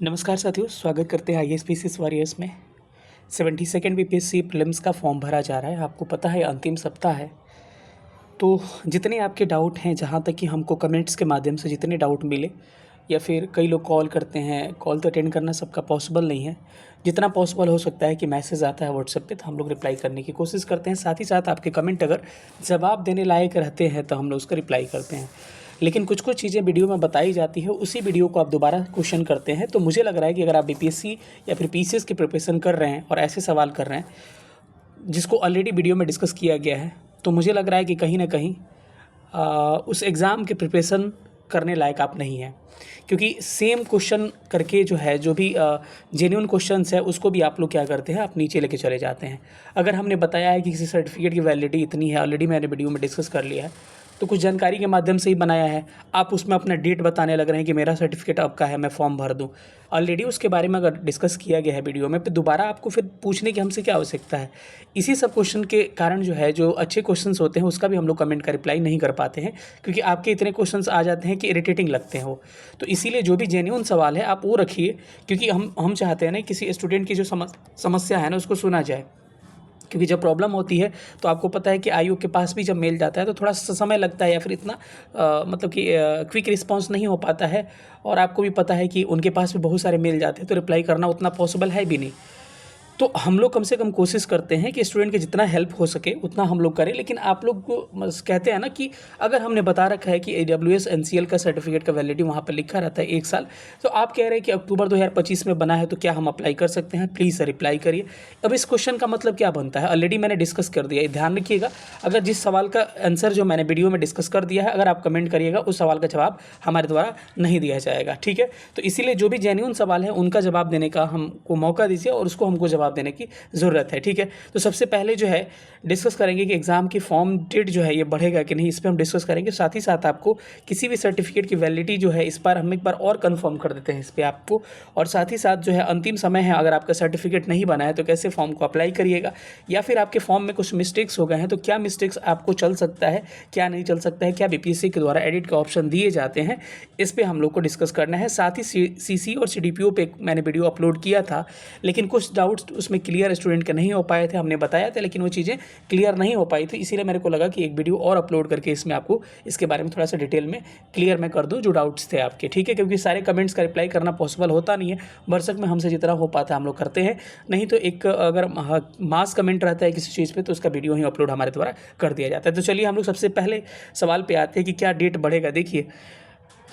नमस्कार साथियों, स्वागत करते हैं आईएएस वॉरियर्स में। 72nd बीपीएससी प्रीलिम्स का फॉर्म भरा जा रहा है। आपको पता है अंतिम सप्ताह है, तो जितने आपके डाउट हैं, जहाँ तक कि हमको कमेंट्स के माध्यम से जितने डाउट मिले या फिर कई लोग कॉल करते हैं, कॉल तो अटेंड करना सबका पॉसिबल नहीं है। जितना पॉसिबल हो सकता है कि मैसेज आता है व्हाट्सएप पे, तो हम लोग रिप्लाई करने की कोशिश करते हैं। साथ ही साथ आपके कमेंट अगर जवाब देने लायक रहते हैं तो हम लोग उसका रिप्लाई करते हैं। लेकिन कुछ कुछ चीज़ें वीडियो में बताई जाती है, उसी वीडियो को आप दोबारा क्वेश्चन करते हैं। तो मुझे लग रहा है कि अगर आप बीपीएससी या फिर पीसीएस की प्रिपरेशन कर रहे हैं और ऐसे सवाल कर रहे हैं जिसको ऑलरेडी वीडियो में डिस्कस किया गया है, तो मुझे लग रहा है कि कहीं ना कहीं उस एग्ज़ाम के प्रिपरेशन करने लायक आप नहीं हैं। क्योंकि सेम क्वेश्चन करके जो है, जो भी जेन्युइन क्वेश्चंस है उसको भी आप लोग क्या करते हैं, आप नीचे लेके चले जाते हैं। अगर हमने बताया है कि किसी सर्टिफिकेट की वैलिडिटी इतनी है, ऑलरेडी मैंने वीडियो में डिस्कस कर लिया है, तो कुछ जानकारी के माध्यम से ही बनाया है, आप उसमें अपना डेट बताने लग रहे हैं कि मेरा सर्टिफिकेट अब का है, मैं फॉर्म भर दूं। ऑलरेडी उसके बारे में अगर डिस्कस किया गया है वीडियो में, तो दोबारा आपको फिर पूछने की हमसे क्या आवश्यकता है। इसी सब क्वेश्चन के कारण जो है, जो अच्छे क्वेश्चंस होते हैं उसका भी हम लोग कमेंट का रिप्लाई नहीं कर पाते हैं, क्योंकि आपके इतने क्वेश्चंस आ जाते हैं कि इरिटेटिंग लगते हैं वो। तो इसीलिए जो भी जेन्युइन सवाल है आप वो रखिए, क्योंकि हम चाहते हैं ना किसी स्टूडेंट की जो समस्या है ना उसको सुना जाए। क्योंकि जब प्रॉब्लम होती है तो आपको पता है कि आयोग के पास भी जब मेल जाता है तो थोड़ा सा समय लगता है, या फिर इतना मतलब कि क्विक रिस्पांस नहीं हो पाता है। और आपको भी पता है कि उनके पास भी बहुत सारे मेल जाते हैं, तो रिप्लाई करना उतना पॉसिबल है भी नहीं। तो हम लोग कम से कम कोशिश करते हैं कि स्टूडेंट की जितना हेल्प हो सके उतना हम लोग करें। लेकिन आप लोग को कहते हैं ना कि अगर हमने बता रखा है कि AWS NCL का सर्टिफिकेट का वैलिडिटी वहाँ पर लिखा रहता है 1 साल, तो आप कह रहे हैं कि अक्टूबर 2025 में बना है, तो क्या हम अप्लाई कर सकते हैं? प्लीज़ सर रिप्लाई करिए। अब इस क्वेश्चन का मतलब क्या बनता है, ऑलरेडी मैंने डिस्कस कर दिया है। ध्यान रखिएगा, अगर जिस सवाल का आंसर जो मैंने वीडियो में डिस्कस कर दिया है, अगर आप कमेंट करिएगा उस सवाल का जवाब हमारे द्वारा नहीं दिया जाएगा, ठीक है। तो इसीलिए जो भी जेन्युइन सवाल है उनका जवाब देने का हमको मौका दीजिए और उसको हमको जवाब देने की ज़रूरत है, ठीक है। तो सबसे पहले जो है डिस्कस करेंगे कि एग्ज़ाम की फॉर्म डेट जो है ये बढ़ेगा कि नहीं, इस पर हम डिस्कस करेंगे। साथ ही साथ आपको किसी भी सर्टिफिकेट की वैलिडिटी जो है, इस बार हम एक बार और कंफर्म कर देते हैं इस पर आपको। और साथ ही साथ जो है अंतिम समय है, अगर आपका सर्टिफिकेट नहीं बना है तो कैसे फॉर्म को अप्लाई करिएगा, या फिर आपके फॉर्म में कुछ मिस्टेक्स हो गए हैं तो क्या मिस्टेक्स आपको चल सकता है, क्या नहीं चल सकता है, क्या बीपीएससी के द्वारा एडिट का ऑप्शन दिए जाते हैं, इस पर हम लोग को डिस्कस करना है। साथ ही सीसी और CDPO पे मैंने वीडियो अपलोड किया था, लेकिन कुछ डाउट्स उसमें क्लियर स्टूडेंट के नहीं हो पाए थे। हमने बताया था लेकिन वो चीज़ें क्लियर नहीं हो पाई थी, इसीलिए मेरे को लगा कि एक वीडियो और अपलोड करके इसमें आपको इसके बारे में थोड़ा सा डिटेल में क्लियर मैं कर दूं जो डाउट्स थे आपके, ठीक है। क्योंकि सारे कमेंट्स का रिप्लाई करना पॉसिबल होता नहीं है, भरसक में हमसे जितना हो पाता है हम लोग करते हैं। नहीं तो एक अगर मास कमेंट रहता है किसी चीज़ पर तो उसका वीडियो ही अपलोड हमारे द्वारा कर दिया जाता है। तो चलिए हम लोग सबसे पहले सवाल पर आते हैं कि क्या डेट बढ़ेगा। देखिए,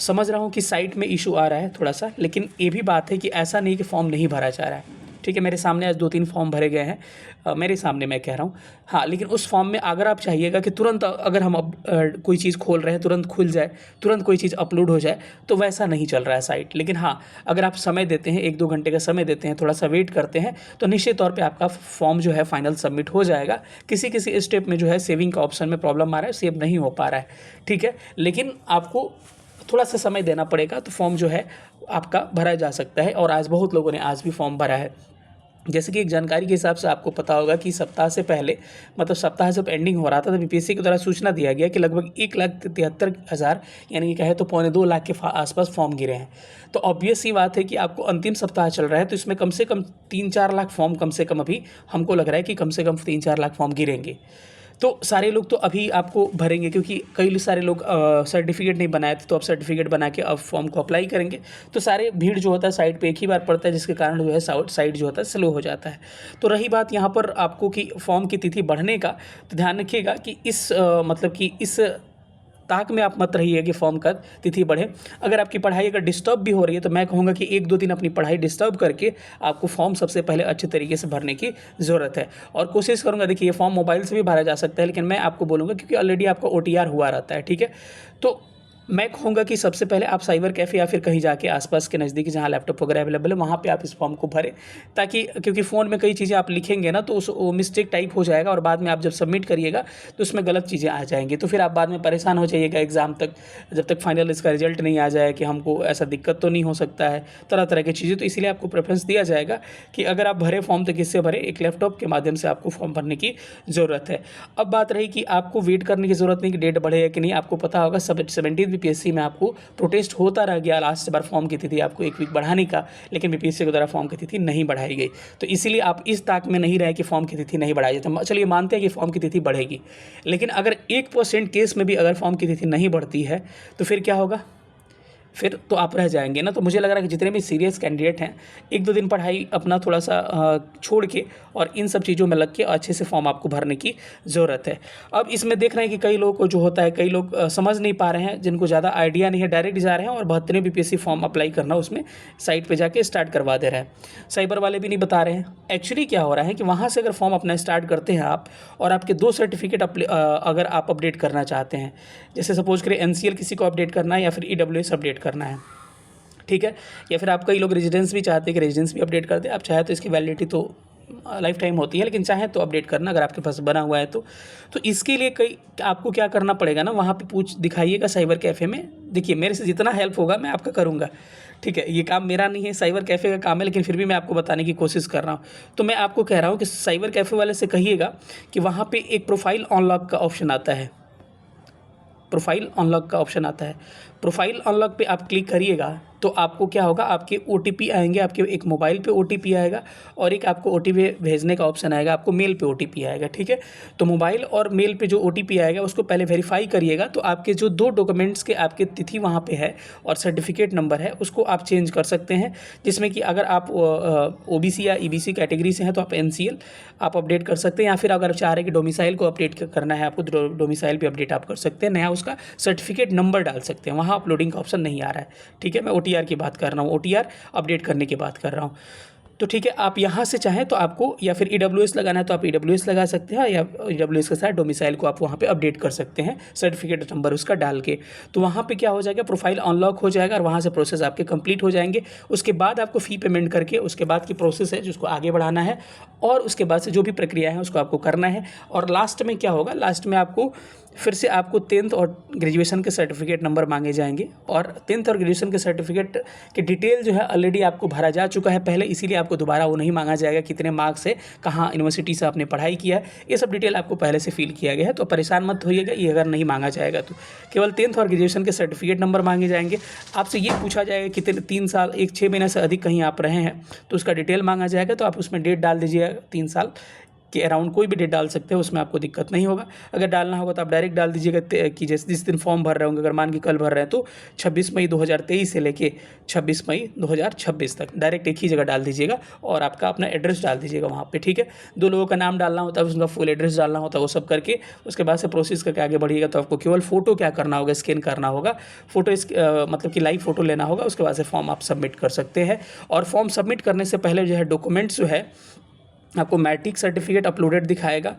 समझ रहा हूँ कि साइट में इशू आ रहा है थोड़ा सा, लेकिन ये भी बात है कि ऐसा नहीं कि फॉर्म नहीं भरा जा रहा है, ठीक है। मेरे सामने आज 2-3 फॉर्म भरे गए हैं, मेरे सामने मैं कह रहा हूँ, हाँ। लेकिन उस फॉर्म में अगर आप चाहिएगा कि तुरंत अगर हम कोई चीज़ खोल रहे हैं तुरंत खुल जाए, तुरंत कोई चीज़ अपलोड हो जाए, तो वैसा नहीं चल रहा है साइट। लेकिन हाँ, अगर आप समय देते हैं, 1-2 घंटे का समय देते हैं, थोड़ा सा वेट करते हैं, तो निश्चित तौर पर आपका फॉर्म जो है फाइनल सबमिट हो जाएगा। किसी किसी स्टेप में जो है सेविंग का ऑप्शन में प्रॉब्लम आ रहा है, सेव नहीं हो पा रहा है, ठीक है। लेकिन आपको थोड़ा सा समय देना पड़ेगा, तो फॉर्म जो है आपका भरा जा सकता है। और आज बहुत लोगों ने आज भी फॉर्म भरा है। जैसे कि एक जानकारी के हिसाब से आपको पता होगा कि सप्ताह से पहले, मतलब सप्ताह जब एंडिंग हो रहा था, तो बीपीएससी के द्वारा सूचना दिया गया कि लगभग 1,73,000 यानी कि कहे तो 1.25 लाख के आसपास फॉर्म गिरे हैं। तो ऑब्वियस सी बात है कि आपको अंतिम सप्ताह चल रहा है, तो इसमें कम से कम 3-4 लाख फॉर्म कम से कम अभी हमको लग रहा है कि कम से कम 3-4 लाख फॉर्म गिरेंगे। तो सारे लोग तो अभी आपको भरेंगे, क्योंकि कई सारे लोग सर्टिफिकेट नहीं बनाए थे, तो अब सर्टिफिकेट बना के अब फॉर्म को अप्लाई करेंगे। तो सारे भीड़ जो होता है साइट पे एक ही बार पड़ता है, जिसके कारण जो है साइट जो होता है स्लो हो जाता है। तो रही बात यहाँ पर आपको कि फॉर्म की तिथि बढ़ने का, तो ध्यान रखिएगा कि इस मतलब कि इस ताक में आप मत रहिए कि फॉर्म का तिथि बढ़े। अगर आपकी पढ़ाई अगर डिस्टर्ब भी हो रही है, तो मैं कहूँगा कि 1-2 दिन अपनी पढ़ाई डिस्टर्ब करके आपको फॉर्म सबसे पहले अच्छे तरीके से भरने की ज़रूरत है। और कोशिश करूँगा, देखिए ये फॉर्म मोबाइल से भी भरा जा सकता है, लेकिन मैं आपको बोलूँगा क्योंकि ऑलरेडी आपका OTR हुआ रहता है, ठीक है। तो मैं कहूँगा कि सबसे पहले आप साइबर कैफ़े या फिर कहीं जाके आसपास के नज़दीक जहाँ लैपटॉप वगैरह अवेलेबल है वहाँ पे आप इस फॉर्म को भरें, ताकि क्योंकि फ़ोन में कई चीज़ें आप लिखेंगे ना, तो वो मिस्टेक टाइप हो जाएगा और बाद में आप जब सबमिट करिएगा तो उसमें गलत चीज़ें आ जाएंगी। तो फिर आप बाद में परेशान हो जाइएगा एग्ज़ाम तक, जब तक फाइनल इसका रिजल्ट नहीं आ जाए कि हमको ऐसा दिक्कत तो नहीं हो सकता है, तरह तरह की चीज़ें। तो इसीलिए आपको प्रेफरेंस दिया जाएगा कि अगर आप भरे फॉर्म तो किससे भरें, एक लैपटॉप के माध्यम से आपको फॉर्म भरने की ज़रूरत है। अब बात रही कि आपको वेट करने की ज़रूरत नहीं कि डेट बढ़े है कि नहीं। आपको पता होगा 17वीं बीपीएससी में आपको प्रोटेस्ट होता रह गया, लास्ट बार फॉर्म की तिथि आपको 1 वीक बढ़ाने का, लेकिन बीपीएससी के द्वारा फॉर्म की तिथि नहीं बढ़ाई गई। तो इसीलिए आप इस ताक में नहीं रहे कि फॉर्म की तिथि नहीं बढ़ाई जाती। चलिए मानते हैं कि फॉर्म की तिथि बढ़ेगी, लेकिन अगर 1% केस में भी अगर फॉर्म की तिथि नहीं बढ़ती है तो फिर क्या होगा? फिर तो आप रह जाएंगे ना। तो मुझे लग रहा है कि जितने भी सीरियस कैंडिडेट हैं, 1-2 दिन पढ़ाई अपना थोड़ा सा छोड़ के और इन सब चीज़ों में लग के अच्छे से फॉर्म आपको भरने की ज़रूरत है। अब इसमें देख रहे हैं कि कई लोगों को जो होता है, कई लोग समझ नहीं पा रहे हैं, जिनको ज़्यादा आइडिया नहीं है, डायरेक्ट जा रहे हैं और 72वें बीपीएससी फॉर्म अप्लाई करना उसमें साइट पर जाके स्टार्ट करवा दे रहे हैं। साइबर वाले भी नहीं बता रहे हैं। एक्चुअली क्या हो रहा है कि वहाँ से अगर फॉर्म अपना स्टार्ट करते हैं आप, और आपके 2 सर्टिफिकेट अगर आप अपडेट करना चाहते हैं, जैसे सपोज करें एनसीएल किसी को अपडेट करना है या फिर ईडब्ल्यूएस अपडेट करना है, ठीक है, या फिर आप कई लोग रेजिडेंस भी चाहते हैं कि रेजिडेंस भी अपडेट कर दें। आप चाहे तो इसकी वैलिडिटी तो लाइफ टाइम होती है, लेकिन चाहे तो अपडेट करना अगर आपके पास बना हुआ है तो इसके लिए कई आपको क्या करना पड़ेगा ना, वहाँ पे दिखाइएगा साइबर कैफ़े में। देखिए मेरे से जितना हेल्प होगा मैं आपका करूँगा, ठीक है। ये काम मेरा नहीं है, साइबर कैफ़े का काम है, लेकिन फिर भी मैं आपको बताने की कोशिश कर रहा हूँ। तो मैं आपको कह रहा हूँ कि साइबर कैफ़े वाले से कहिएगा कि वहाँ पर एक प्रोफाइल अनलॉक का ऑप्शन आता है। प्रोफाइल अनलॉक का ऑप्शन आता है। प्रोफाइल अनलॉक पे आप क्लिक करिएगा तो आपको क्या होगा, आपके ओटीपी आएंगे, आपके एक मोबाइल पे ओटीपी आएगा और एक आपको ओटीपी भेजने का ऑप्शन आएगा, आपको मेल पे ओटीपी आएगा, ठीक है। तो मोबाइल और मेल पे जो ओटीपी आएगा उसको पहले वेरीफाई करिएगा। तो आपके जो 2 डॉक्यूमेंट्स के आपके तिथि वहाँ पे है और सर्टिफिकेट नंबर है, उसको आप चेंज कर सकते हैं। जिसमें कि अगर आप ओबीसी या ईबीसी कैटेगरी से हैं तो आप एनसीएल आप अपडेट कर सकते हैं, या फिर अगर चाह रहे हैं कि डोमिसाइल को अपडेट करना है आपको, डोमिसाइल पे अपडेट आप कर सकते हैं, नया उसका सर्टिफिकेट नंबर डाल सकते हैं। वहाँ अपलोडिंग का ऑप्शन नहीं आ रहा है, ठीक है। मैं ओटीआर की बात कर रहा हूँ, ओटीआर अपडेट करने की बात कर रहा हूँ। तो ठीक है, आप यहाँ से चाहें तो आपको या फिर ईडब्ल्यूएस लगाना है तो आप ईडब्ल्यूएस लगा सकते हैं, या ईडब्ल्यूएस के साथ डोमिसाइल को आप वहाँ पे अपडेट कर सकते हैं सर्टिफिकेट नंबर उसका डाल के। तो वहाँ पे क्या हो जाएगा, प्रोफाइल अनलॉक हो जाएगा और वहाँ से प्रोसेस आपके कंप्लीट हो जाएंगे। उसके बाद आपको फ़ी पेमेंट करके उसके बाद की प्रोसेस है जिसको आगे बढ़ाना है, और उसके बाद से जो भी प्रक्रिया है उसको आपको करना है। और लास्ट में क्या होगा, लास्ट में आपको फिर से आपको 10th और ग्रेजुएशन के सर्टिफिकेट नंबर मांगे जाएंगे, और 10th और ग्रेजुएशन के सर्टिफिकेट की डिटेल जो है ऑलरेडी आपको भरा जा चुका है पहले, इसीलिए आपको दोबारा वो नहीं मांगा जाएगा। कितने मार्क्स से, कहाँ यूनिवर्सिटी से आपने पढ़ाई किया है, ये सब डिटेल आपको पहले से फिल किया गया है। तो परेशान मत होइएगा ये अगर नहीं मांगा जाएगा तो। केवल 10th और ग्रेजुएशन के सर्टिफिकेट नंबर मांगे जाएंगे। आपसे ये पूछा जाएगा कितने 3 साल 6 महीने से अधिक कहीं आप रहे हैं तो उसका डिटेल मांगा जाएगा। तो आप उसमें डेट डाल दीजिएगा, 3 साल के अराउंड कोई भी डेट डाल सकते हैं, उसमें आपको दिक्कत नहीं होगा। अगर डालना होगा तो आप डायरेक्ट डाल दीजिएगा कि जिस दिन फॉर्म भर रहे होंगे, अगर मान के कल भर रहे हैं तो 26 मई 2023 से लेके 26 मई 2026 तक डायरेक्ट एक ही जगह डाल दीजिएगा और आपका अपना एड्रेस डाल दीजिएगा वहाँ पे, ठीक है। 2 लोगों का नाम डालना होता है, उसका फुल एड्रेस डालना होता है, वो सब करके उसके बाद से प्रोसेस करके आगे बढ़िएगा। तो आपको केवल फ़ोटो क्या करना होगा, स्कैन करना होगा, फ़ोटो मतलब कि लाइव फ़ोटो लेना होगा। उसके बाद से फॉर्म आप सबमिट कर सकते हैं। और फॉर्म सबमिट करने से पहले जो है डॉक्यूमेंट्स जो है आपको मैट्रिक सर्टिफिकेट अपलोडेड दिखाएगा,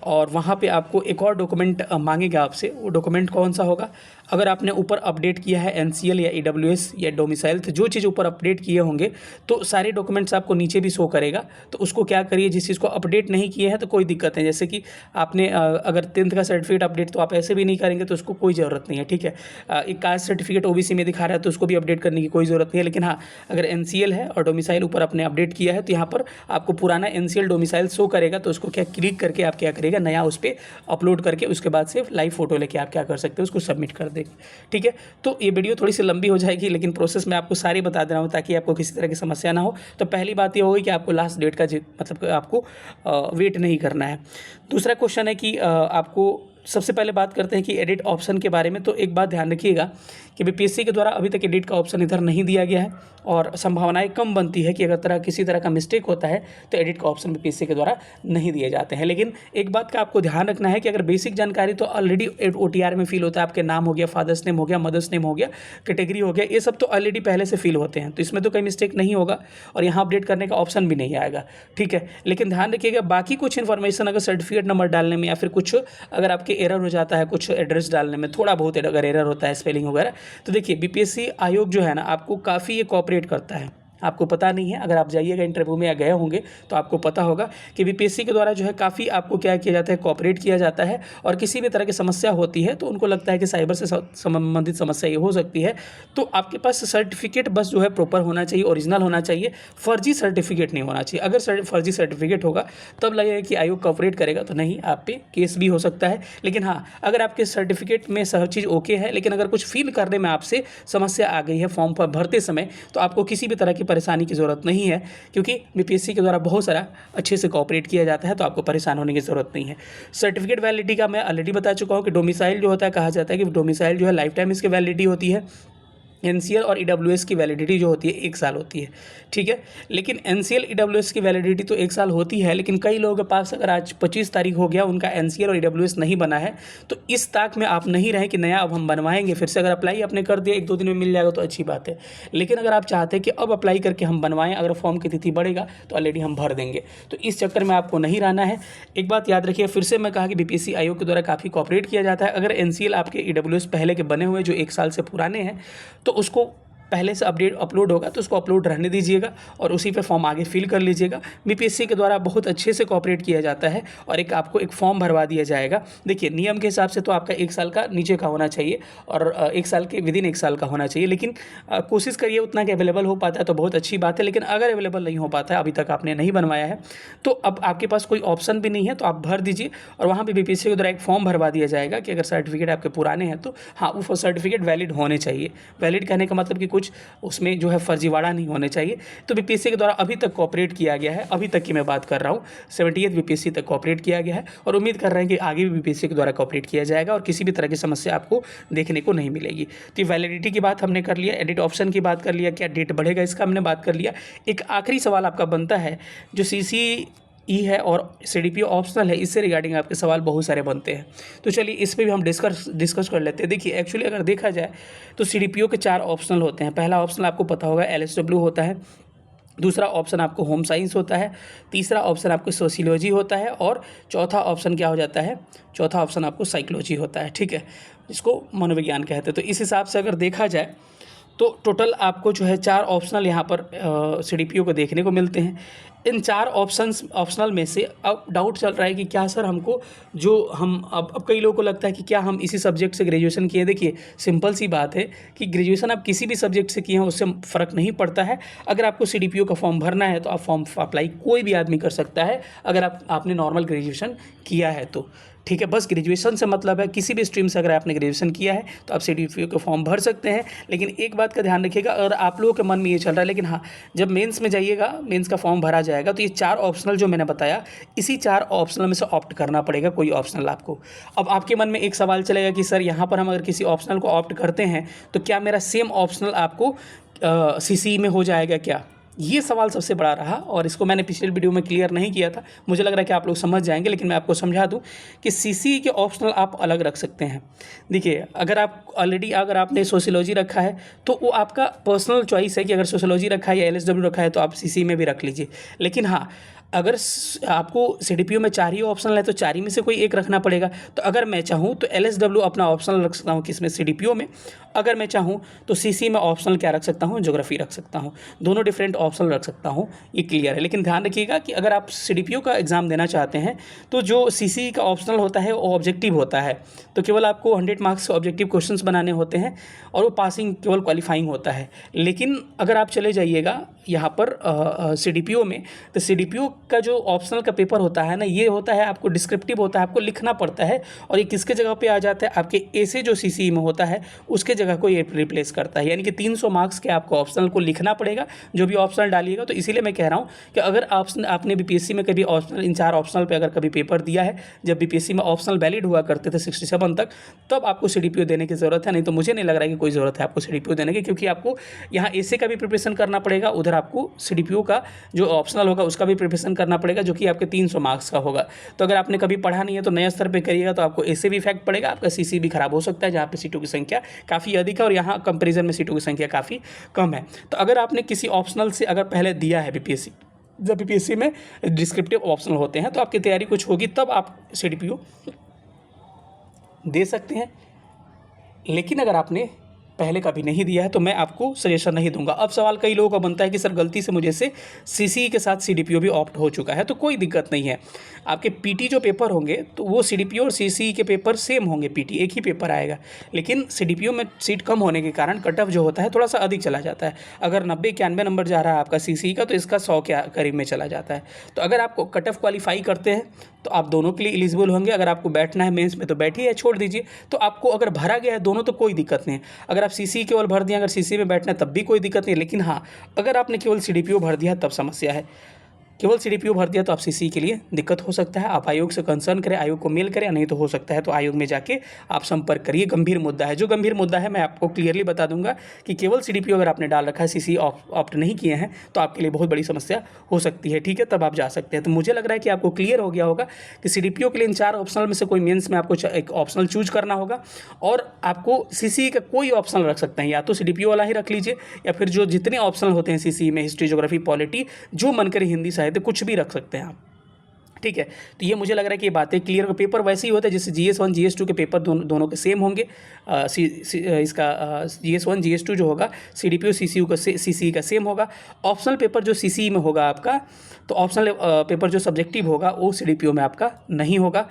और वहाँ पे आपको एक और डॉक्यूमेंट मांगेगा आपसे। वो डॉक्यूमेंट कौन सा होगा, अगर आपने ऊपर अपडेट किया है एनसीएल या ईडब्ल्यूएस या डोमिसाइल, तो जो चीज़ ऊपर अपडेट किए होंगे तो सारे डॉक्यूमेंट्स आपको नीचे भी शो करेगा। तो उसको क्या करिए, जिस चीज़ को अपडेट नहीं किए हैं तो कोई दिक्कत नहीं। जैसे कि आपने अगर 10th का सर्टिफिकेट अपडेट तो आप ऐसे भी नहीं करेंगे तो उसको कोई ज़रूरत नहीं है, ठीक है। एक कास्ट सर्टिफिकेट ओबीसी में दिखा रहा है तो उसको भी अपडेट करने की कोई ज़रूरत नहीं है। लेकिन हाँ, अगर एनसीएल है और डोमिसाइल ऊपर आपने अपडेट किया है तो यहाँ पर आपको पुराना एनसीएल डोमिसाइल शो करेगा। तो उसको क्या क्लिक करके आप क्या करेगा, नया उस पर अपलोड करके उसके बाद से लाइव फोटो लेके आप क्या कर सकते हैं, उसको सबमिट कर देंगे, ठीक है। तो ये वीडियो थोड़ी सी लंबी हो जाएगी, लेकिन प्रोसेस में आपको सारी बता दे रहा हूँ ताकि आपको किसी तरह की समस्या ना हो। तो पहली बात ये होगी कि आपको लास्ट डेट का मतलब आपको वेट नहीं करना है। दूसरा क्वेश्चन है कि आपको सबसे पहले बात करते हैं कि एडिट ऑप्शन के बारे में। तो एक बात ध्यान रखिएगा कि बीपीएससी के द्वारा अभी तक एडिट का ऑप्शन इधर नहीं दिया गया है, और संभावनाएं कम बनती है कि अगर किसी तरह का मिस्टेक होता है तो एडिट का ऑप्शन बीपीएससी के द्वारा नहीं दिए जाते हैं। लेकिन एक बात का आपको ध्यान रखना है कि अगर बेसिक जानकारी तो ऑलरेडी ओटीआर में फिल होता है, आपके नाम हो गया, फादर्स नेम हो गया, मदर्स नेम हो गया, कैटेगरी हो गया, ये सब तो ऑलरेडी पहले से फिल होते हैं, तो इसमें तो कोई मिस्टेक नहीं होगा और यहाँ अपडेट करने का ऑप्शन भी नहीं आएगा, ठीक है। लेकिन ध्यान रखिएगा बाकी कुछ इन्फॉर्मेशन अगर सर्टिफिकेट नंबर डालने में या फिर कुछ अगर आपके एरर हो जाता है, कुछ एड्रेस डालने में थोड़ा बहुत अगर एरर होता है, स्पेलिंग वगैरह, तो देखिए बीपीएससी आयोग जो है ना आपको काफ़ी ये कोऑपरेट करता है, आपको पता नहीं है, अगर आप जाइएगा इंटरव्यू में या गए होंगे तो आपको पता होगा कि बीपीएससी के द्वारा जो है काफ़ी आपको क्या किया जाता है, कोऑपरेट किया जाता है। और किसी भी तरह की समस्या होती है तो उनको लगता है कि साइबर से संबंधित समस्या ये हो सकती है, तो आपके पास सर्टिफिकेट बस जो है प्रॉपर होना चाहिए, ओरिजिनल होना चाहिए, फर्जी सर्टिफिकेट नहीं होना चाहिए। अगर फर्जी सर्टिफिकेट होगा तब लगेगा कि आयोग कोऑपरेट करेगा, तो नहीं, आप पे केस भी हो सकता है। लेकिन हाँ, अगर आपके सर्टिफिकेट में सब चीज़ ओके है, लेकिन अगर कुछ फिल करने में आपसे समस्या आ गई है फॉर्म पर भरते समय, तो आपको किसी भी तरह की परेशानी की ज़रूरत नहीं है, क्योंकि बीपीएससी के द्वारा बहुत सारा अच्छे से कोऑपरेट किया जाता है, तो आपको परेशान होने की ज़रूरत नहीं है। सर्टिफिकेट वैलिडिटी का मैं ऑलरेडी बता चुका हूँ कि डोमिसाइल जो होता है, कहा जाता है कि डोमिसाइल जो है लाइफ टाइम इसकी वैलिडिटी होती है। एनसीएल और ईडब्ल्यूएस की वैलिडिटी जो होती है 1 साल होती है, ठीक है। लेकिन एनसीएल ईडब्ल्यूएस की वैलिडिटी तो 1 साल होती है, लेकिन कई लोगों के पास अगर आज 25 तारीख हो गया, उनका एनसीएल और ईडब्ल्यूएस नहीं बना है, तो इस ताक में आप नहीं रहें कि नया अब हम बनवाएंगे फिर से। अगर अप्लाई आपने कर दिया 1-2 दिन में मिल जाएगा तो अच्छी बात है, लेकिन अगर आप चाहते हैं कि अब अप्लाई करके हम बनवाएं, अगर फॉर्म की तिथि बढ़ेगा तो ऑलरेडी हम भर देंगे, तो इस चक्कर में आपको नहीं रहना है। एक बात याद रखिए, फिर से मैं कहा कि बीपीएससी आयोग के द्वारा काफ़ी कोऑपरेट किया जाता है। अगर एनसीएल आपके ईडब्ल्यूएस पहले के बने हुए जो 1 साल से पुराने हैं, तो उसको पहले से अपलोड होगा तो उसको अपलोड रहने दीजिएगा और उसी पे फॉर्म आगे फिल कर लीजिएगा। बीपीएससी के द्वारा बहुत अच्छे से कोऑपरेट किया जाता है और आपको एक फॉर्म भरवा दिया जाएगा। देखिए, नियम के हिसाब से तो आपका 1 साल का नीचे का होना चाहिए और 1 साल के विदिन 1 साल का होना चाहिए, लेकिन कोशिश करिए उतना कि अवेलेबल हो पाता है तो बहुत अच्छी बात है। लेकिन अगर अवेलेबल नहीं हो पाता है, अभी तक आपने नहीं बनवाया है, तो अब आपके पास कोई ऑप्शन भी नहीं है, तो आप भर दीजिए और वहाँ पर बीपीएससी के द्वारा एक फॉर्म भरवा दिया जाएगा कि अगर सर्टिफिकेट आपके पुराने हैं तो हाँ, वो सर्टिफिकेट वैलिड होने चाहिए। वैलिड कहने का मतलब कि कुछ उसमें जो है फर्जीवाड़ा नहीं होने चाहिए। तो बीपीएससी के द्वारा अभी तक कोऑपरेट किया गया है, अभी तक की मैं बात कर रहा हूँ, 70th बीपीएससी तक कोऑपरेट किया गया है और उम्मीद कर रहे हैं कि आगे भी बीपीएससी के द्वारा कोऑपरेट किया जाएगा और किसी भी तरह की समस्या आपको देखने को नहीं मिलेगी। तो वैलिडिटी की बात हमने कर लिया, एडिट ऑप्शन की बात कर लिया, क्या डेट बढ़ेगा इसका हमने बात कर लिया। एक आखिरी सवाल आपका बनता है, जो सीसी ई है और सीडीपीओ ऑप्शनल है, इससे रिगार्डिंग आपके सवाल बहुत सारे बनते हैं, तो चलिए इस पे भी हम डिस्कस कर लेते हैं। देखिए, एक्चुअली अगर देखा जाए तो सीडीपीओ के 4 ऑप्शनल होते हैं। पहला ऑप्शनल आपको पता होगा एलएसडब्ल्यू होता है, दूसरा ऑप्शन आपको होम साइंस होता है, तीसरा ऑप्शन आपको सोशियोलॉजी होता है और चौथा ऑप्शन क्या हो जाता है, चौथा ऑप्शन आपको साइकोलॉजी होता है, ठीक है, जिसको मनोविज्ञान कहते हैं। तो इस हिसाब से अगर देखा जाए तो टोटल आपको जो है 4 ऑप्शनल यहाँ पर सीडीपीओ को देखने को मिलते हैं। इन 4 ऑप्शनल में से अब डाउट चल रहा है कि क्या सर हमको जो हम अब कई लोगों को लगता है कि क्या हम इसी सब्जेक्ट से ग्रेजुएशन किए। देखिए, सिंपल सी बात है कि ग्रेजुएशन आप किसी भी सब्जेक्ट से किए हैं उससे फ़र्क नहीं पड़ता है। अगर आपको सीडीपीओ का फॉर्म भरना है तो आप फॉर्म अप्लाई कोई भी आदमी कर सकता है, अगर आपने नॉर्मल ग्रेजुएशन किया है तो, ठीक है। बस ग्रेजुएशन से मतलब है, किसी भी स्ट्रीम से अगर आपने ग्रेजुएशन किया है तो आप सीडीपीओ का फॉर्म भर सकते हैं। लेकिन एक बात का ध्यान रखिएगा, अगर आप लोगों के मन में ये चल रहा है, लेकिन हाँ, जब मेंस में जाइएगा, मेंस का फॉर्म भरा जाएगा तो ये 4 ऑप्शनल जो मैंने बताया, इसी 4 ऑप्शनल में से ऑप्ट करना पड़ेगा कोई ऑप्शनल आपको। अब आपके मन में एक सवाल चलेगा कि सर यहाँ पर हम अगर किसी ऑप्शनल को ऑप्ट करते हैं तो क्या मेरा सेम ऑप्शनल आपको सीसी में हो जाएगा क्या? ये सवाल सबसे बड़ा रहा और इसको मैंने पिछले वीडियो में क्लियर नहीं किया था। मुझे लग रहा है कि आप लोग समझ जाएंगे, लेकिन मैं आपको समझा दूं कि सीसी के ऑप्शनल आप अलग रख सकते हैं। देखिए, अगर आपने सोशियोलॉजी रखा है तो वो आपका पर्सनल चॉइस है कि अगर सोशियोलॉजी रखा है या एलएसडब्ल्यू रखा है तो आप सीसी में भी रख लीजिए। लेकिन हाँ, अगर आपको सीडीपीओ में 4 ही ऑप्शनल है तो 4 ही में से कोई एक रखना पड़ेगा। तो अगर मैं चाहूँ तो एलएसडब्ल्यू अपना ऑप्शनल रख सकता हूँ किसमें, सीडीपीओ में। अगर मैं चाहूँ तो सीसी में ऑप्शनल क्या रख सकता हूँ, ज्योग्राफी रख सकता हूँ। दोनों डिफरेंट ऑप्शनल रख सकता हूँ, ये क्लियर है। लेकिन ध्यान रखिएगा कि अगर आप सीडीपीओ का एग्ज़ाम देना चाहते हैं तो जो सीसी का ऑप्शनल होता है वो ऑब्जेक्टिव होता है, तो केवल आपको 100 मार्क्स ऑब्जेक्टिव क्वेश्चंस बनाने होते हैं और वो पासिंग केवल क्वालिफाइंग होता है। लेकिन अगर आप चले जाइएगा यहाँ पर सीडीपीओ में, तो सीडीपीओ का जो ऑप्शनल का पेपर होता है ना, ये होता है आपको डिस्क्रिप्टिव होता है, आपको लिखना पड़ता है और ये किसके जगह पे आ जाता है, आपके ऐसे जो सीसी में होता है उसके जगह को ये रिप्लेस करता है। यानी कि 300 मार्क्स के आपको ऑप्शनल को लिखना पड़ेगा जो भी ऑप्शनल डालिएगा। तो इसीलिए मैं कह रहा हूँ कि अगर आपने बीपीएससी में कभी ऑप्शनल, इन 4 ऑप्शनल पर अगर कभी पेपर दिया है, जब बीपीएससी में ऑप्शनल वैलिड हुआ करते थे 67 तक, तब आपको सीडीपीओ देने की ज़रूरत है। नहीं तो मुझे नहीं लग रहा है कि कोई ज़रूरत है आपको सीडीपीओ देने की, क्योंकि आपको यहाँ ऐसे का भी प्रिपरेशन करना पड़ेगा, उधर आपको सीडीपीओ का जो ऑप्शनल होगा उसका भी प्रिपरेशन करना पड़ेगा, जो कि आपके 300 मार्क्स का होगा। तो अगर आपने कभी पढ़ा नहीं है तो नए स्तर पे करिएगा तो आपको ऐसे भी इफेक्ट पड़ेगा, आपका सीसी भी खराब हो सकता है, जहाँ पे सीटों की संख्या काफ़ी अधिक है और यहाँ कंपैरिजन में सीटों की संख्या काफ़ी कम है। तो अगर आपने किसी ऑप्शनल से अगर पहले दिया है बीपीएससी, जब बीपीएससी में डिस्क्रिप्टिव ऑप्शनल होते हैं तो आपकी तैयारी कुछ होगी, तब आप सीडीपीओ दे सकते हैं। लेकिन अगर आपने पहले कभी नहीं दिया है, तो मैं आपको सजेशन नहीं दूंगा। अब सवाल कई लोगों का बनता है कि सर गलती से मुझे से सीसीई के साथ सीडीपीओ भी ऑप्ट हो चुका है, तो कोई दिक्कत नहीं है। आपके पीटी जो पेपर होंगे तो वो सीडीपीओ और सीसीई के पेपर सेम होंगे, पीटी एक ही पेपर आएगा, लेकिन सीडीपीओ में सीट कम होने के कारण कट ऑफ जो होता है थोड़ा सा अधिक चला जाता है। अगर 90-91 नंबर जा रहा है आपका सीसीई का, तो इसका 100 के करीब में चला जाता है। तो अगर आपको कट ऑफ क्वालिफाई करते हैं तो आप दोनों के लिए एलिजिबल होंगे। अगर आपको बैठना है मेंस में तो बैठिए, छोड़ दीजिए। तो आपको अगर भरा गया है दोनों तो कोई दिक्कत नहीं है। अगर आप सीसी केवल भर दिए, अगर सीसी में बैठना है तब भी कोई दिक्कत नहीं है। लेकिन हाँ, अगर आपने केवल सीडीपीओ भर दिया तब समस्या है। केवल सीडीपीओ भर दिया तो आप सीसी के लिए दिक्कत हो सकता है। आप आयोग से कंसर्न करें, आयोग को मेल करें, नहीं तो हो सकता है तो आयोग में जाके आप संपर्क करिए। गंभीर मुद्दा है, जो गंभीर मुद्दा है मैं आपको क्लियरली बता दूंगा कि केवल सीडीपीओ अगर आपने डाल रखा है, सीसी ऑप्ट नहीं किए हैं, तो आपके लिए बहुत बड़ी समस्या हो सकती है। ठीक है, तब आप जा सकते हैं। तो मुझे लग रहा है कि आपको क्लियर हो गया होगा कि सीडीपीओ के लिए इन 4 ऑप्शनल में से कोई मेंस में आपको एक ऑप्शनल चूज करना होगा, और आपको सीसी का कोई ऑप्शनल रख सकते हैं, या तो सीडीपीओ वाला ही रख लीजिए, या फिर जो जितने ऑप्शनल होते हैं सीसी में, हिस्ट्री, ज्योग्राफी, पॉलिटी, जो मन करे, हिंदी साहित्य, कुछ भी रख सकते हैं आप। ठीक है, तो ये मुझे लग रहा है कि ये बातें क्लियर। पेपर वैसे ही होता है जैसे GS1 GS2 के पेपर दोनों के सेम होंगे। इसका GS1 GS2 जो होगा सीडीपीओ सीसीई का सेम होगा। ऑप्शनल पेपर जो सीसीई में होगा आपका, तो ऑप्शनल पेपर जो सब्जेक्टिव होगा वो सीडीपीओ में आपका नहीं होगा।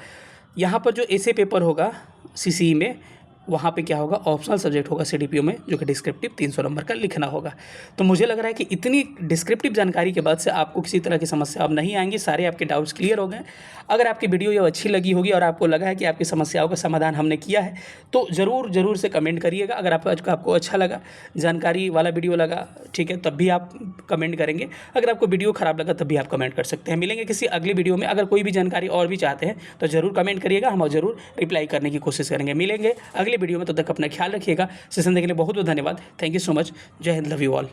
यहाँ पर जो ऐसे पेपर होगा सीसीई में, वहाँ पे क्या होगा, ऑप्शनल सब्जेक्ट होगा सीडीपीओ में, जो कि डिस्क्रिप्टिव 300 नंबर का लिखना होगा। तो मुझे लग रहा है कि इतनी डिस्क्रिप्टिव जानकारी के बाद से आपको किसी तरह की समस्या अब नहीं आएंगी, सारे आपके डाउट्स क्लियर हो गए। अगर आपकी वीडियो ये अच्छी लगी होगी और आपको लगा है कि आपकी समस्याओं का समाधान हमने किया है, तो ज़रूर से कमेंट करिएगा। अगर आपको अच्छा लगा, जानकारी वाला वीडियो लगा, ठीक है, तब भी आप कमेंट करेंगे। अगर आपको वीडियो ख़राब लगा तब भी आप कमेंट कर सकते हैं। मिलेंगे किसी अगली वीडियो में। अगर कोई भी जानकारी और भी चाहते हैं तो ज़रूर कमेंट करिएगा, हम ज़रूर रिप्लाई करने की कोशिश करेंगे। मिलेंगे अगले वीडियो में, तब तक अपना ख्याल रखिएगा। सेशन देखने के लिए बहुत बहुत धन्यवाद। Thank you so much. जय हिंद, लव यू ऑल।